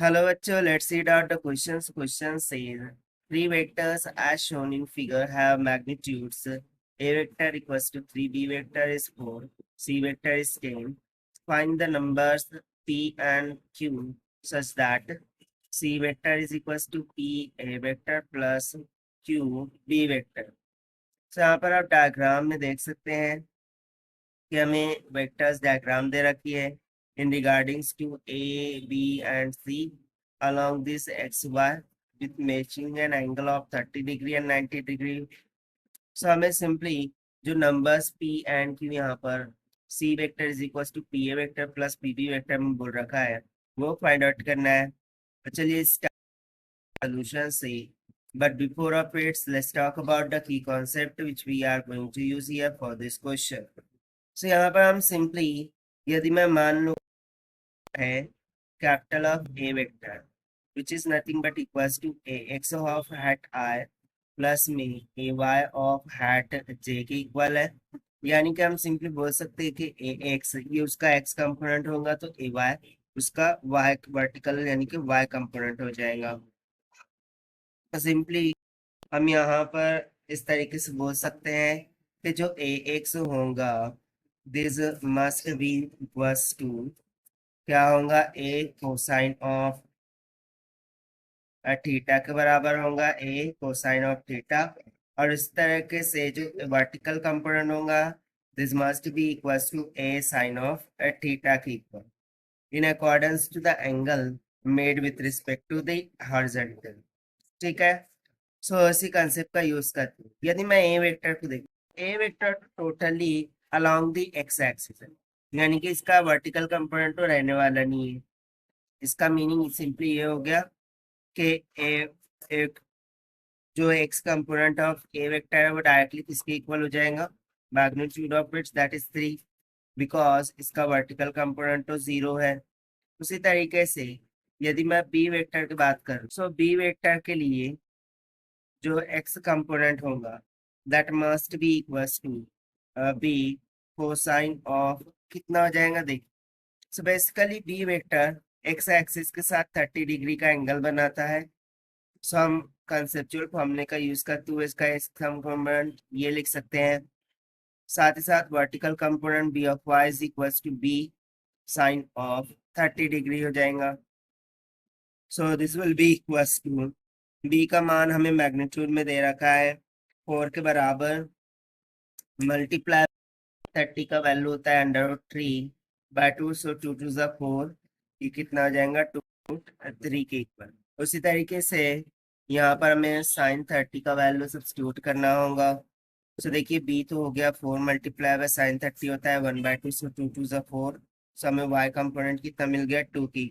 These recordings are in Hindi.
Hello, bachcho. Let's read out the questions. Question says three vectors as shown in figure have magnitudes. A vector equals to 3, B vector is 4, C vector is 10. Find the numbers P and Q such that C vector is equals to P A vector plus Q B vector. तो यहाँ पर आप डायग्राम में देख सकते हैं कि हमें वेक्टर्स डायग्राम दे रखी है in regarding to A, B and C along this XY with matching an angle of 30 degree and 90 degree. So हमें simply जो numbers P and Q यहाँ पर C vector is equals to PA vector plus PB vector में बोल रखा है वो फाइंड आउट करना है। तो चलिए solution से but before of it let's talk about the key concept which we are going to use here for this question. So यहाँ पर हम simply यदि मैं मान लूँ है capital of A vector which is nothing but equals to ax of hat I plus में ay of hat j के इक्वल है। यानी कि हम सिंपली बोल सकते हैं कि ax ये उसका x कंपोनेंट होगा तो ay उसका y वर्टिकल यानी कि y कंपोनेंट हो जाएगा। तो सिंपली हम यहाँ पर इस तरीके से बोल सकते हैं कि जो ax होगा this must be equals to क्या होगा a कोसाइन ऑफ थीटा के बराबर होगा a कोसाइन ऑफ थीटा और इस तरीके से जो वर्टिकल कंपोनेंट होगा this must be equals to a sine of theta के equal in accordance to the angle made with respect to the horizontal. ठीक है, सो इसी कंसेप्ट का यूज करते हैं। यदि मैं ए वेक्टर को देखूं A vector totally along the X axis है यानी कि इसका वर्टिकल कंपोनेंट तो रहने वाला नहीं है। इसका मीनिंग सिंपली ये हो गया कि एक जो X component of A vector है वो डायरेक्टली किसके इक्वल हो जाएगा magnitude of its that is 3 because इसका वर्टिकल कंपोनेंट तो 0 है। उसी तरीके से यदि मैं बी वेक्टर की बात करूं सो बी वेक्टर के लिए जो एक्स कंपोनेंट होगा that must be equals to B cosine of कितना हो जाएगा देखिए। So basically B vector X axis के साथ 30 डिग्री का एंगल बनाता है। सो हम कंसेप्चुअल फॉर्मूले का यूज करते हुए इसका एक्स कंपोनेंट ये लिख सकते हैं। साथ ही साथ vertical component b of y is equals to b sine of 30 degree हो जाएगा। So this will be equals to b का मान हमें मैग्नीट्यूड में दे रखा है 4 के बराबर मल्टीप्लाई 30 का वैल्यू होता है √3/2 सो 2 2 ज़ा 4 ये कितना हो जाएगा 2√3 के इक्वल। उसी तरीके से यहाँ पर हमें साइन 30 का वैल्यू सब्स्टिट्यूट करना होगा। सो देखिए बी तो हो गया 4 मल्टीप्लाई बाय साइन 30 होता है 1/2 सो 2 2 ज़ा 4 सो हमें वाई कंपोनेंट कितना मिल गया 2 की।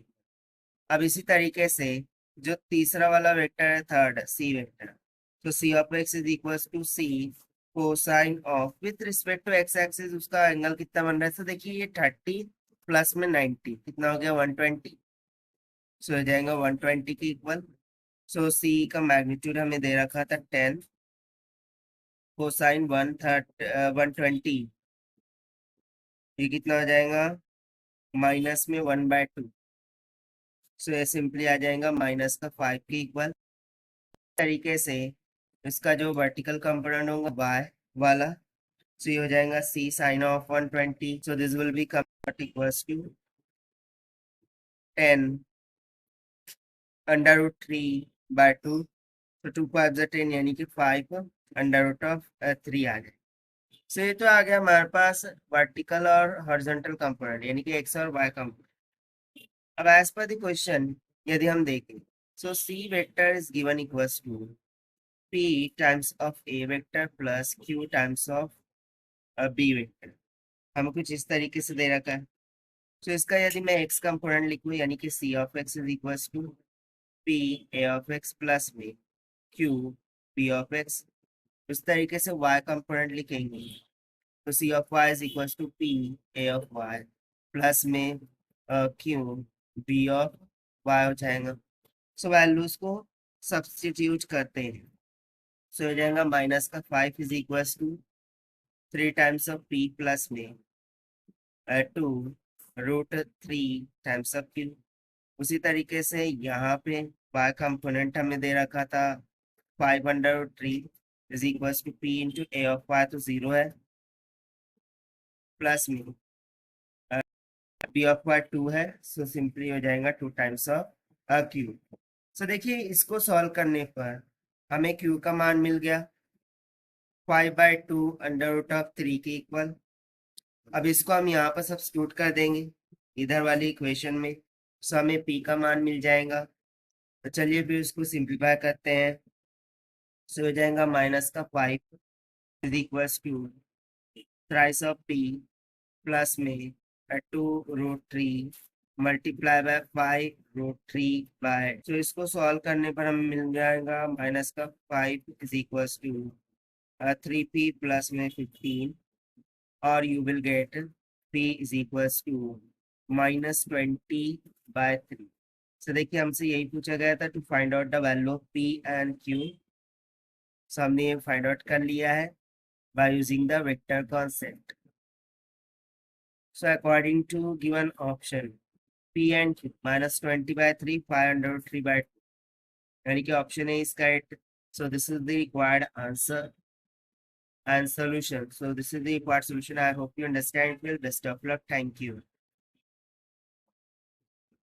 अब इसी तरीके से जो तीसरा वाला वेक्टर है थर्ड सी वेक्टर तो C of X is equals to C cosine of with respect to X axis उसका एंगल कितना बन रहा है। तो देखिए ये 30 प्लस में 90 कितना हो गया 120 सो हो जाएगा 120 के इक्वल। सो सी का मैग्नीट्यूड हमें दे रखा था 10 कोसाइन 120 ये कितना हो जाएगा माइनस में 1/2 सो ये सिंपली आ जाएगा माइनस का 5 के इक्वल। तरीके से इसका जो वर्टिकल कंपोनेंट होगा y वाला सो ये हो जाएगा c sine of 120 so this will be equals to 10 √3/2 तो 2 5 10 यानी कि 5 √3 आ गए। सो ये तो आ गया हमारे पास वर्टिकल और हॉरिजॉन्टल कंपोनेंट यानी कि x और y कंपोनेंट। अब एज पर द क्वेश्चन यदि हम देखें so c vector is given equals to p times of a vector plus q times of b vector हमें कुछ इस तरीके से दे रखा है। तो इसका यदि मैं x कंपोनेंट लिखूं यानी कि c of x is equals to p a of x plus में q b ऑफ x इस तरीके से y कंपोनेंट लिखेंगे तो c of y is equals to p a of y plus में q b ऑफ y हो जाएगा। सो वैल्यूज को सब्स्टिट्यूट करते हैं सो हो जाएगा माइनस का 5 is equals to 3 times of p plus में 2 √3 टाइम्स ऑफ q उसी तरीके से यहाँ पे y कंपोनेंट हमें दे रखा था 5/3 is equal to p into a of y, तो 0 है, प्लस में p ऑफ y 2 है, सो सिंपली हो जाएगा 2 टाइम्स ऑफ q। सो देखिए इसको सॉल्व करने पर हमें q का मान मिल गया 5/2 अंडर रूट ऑफ 3 के इक्वल। अब इसको हम यहाँ पर सब्स्टिट्यूट कर देंगे इधर वाली इक्वेशन में, सो हमें p का मान मिल जाएगा। तो चलिए फिर इसको सिंप्लीफाई करते हैं, सो हो जाएगा माइनस का 5 is equals to thrice of p plus में 2√3 मल्टीप्लाई बाय 5√3 तो इसको सॉल्व करने पर हमें मिल जाएगा माइनस का 5 is equals to 3p plus में 15 और you will get p is equals to -20/3। So देखिए हमसे यही पूछा गया था to find out the value of p and q। So हमने ये फाइंड आउट कर लिया है by using the vector concept. So according to given option, P and Q -20/3, 503/2, यानी कि ऑप्शन है इसका 8। So this is the required answer and solution. So this is the required solution. I hope you understand it well. Best of luck. Thank you.